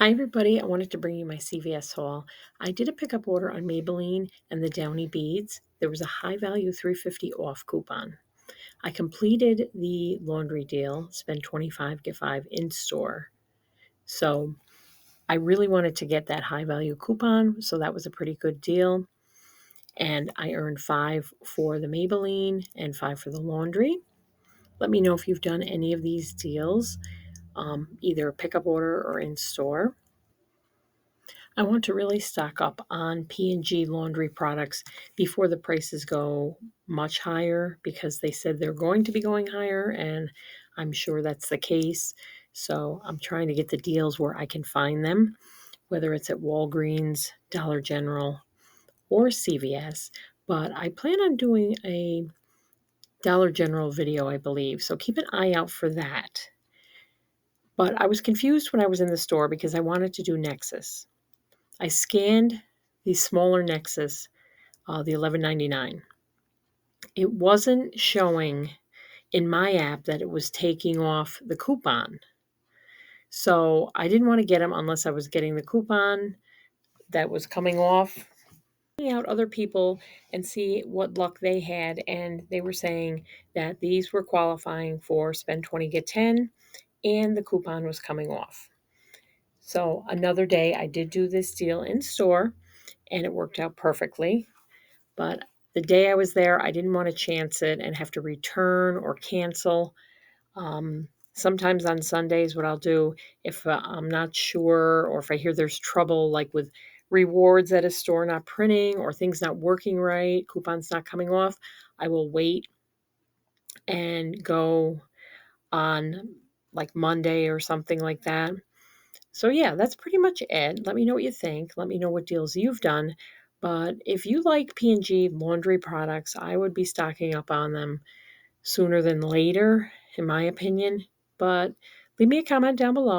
Hi, everybody. I wanted to bring you my CVS haul. I did a pickup order on Maybelline and the Downy Beads. There was a high value 350 off coupon. I completed the laundry deal, spend 25, get 5 in store. So I really wanted to get that high value coupon, so that was a pretty good deal. And I earned 5 for the Maybelline and 5 for the laundry. Let me know if you've done any of these deals, either pickup order or in store. I want to really stock up on P&G laundry products before the prices go much higher because they said they're going to be going higher, and I'm sure that's the case. So I'm trying to get the deals where I can find them, whether it's at Walgreens, Dollar General, or CVS. But I plan on doing a Dollar General video, I believe. So keep an eye out for that. But I was confused when I was in the store because I wanted to do Nexus. I scanned the smaller Nexus, the 11.99. It wasn't showing in my app that it was taking off the coupon. So I didn't want to get them unless I was getting the coupon that was coming off. Out other people and see what luck they had, and they were saying that these were qualifying for spend 20 get 10 and the coupon was coming off. So another day I did do this deal in store and it worked out perfectly. But the day I was there, I didn't want to chance it and have to return or cancel. Sometimes on Sundays, what I'll do if I'm not sure or if I hear there's trouble, like with rewards at a store not printing or things not working right, coupons not coming off, I will wait and go on like Monday or something like that. So, yeah, that's pretty much it. Let me know what you think. Let me know what deals you've done. But if you like P&G laundry products, I would be stocking up on them sooner than later, in my opinion. But leave me a comment down below.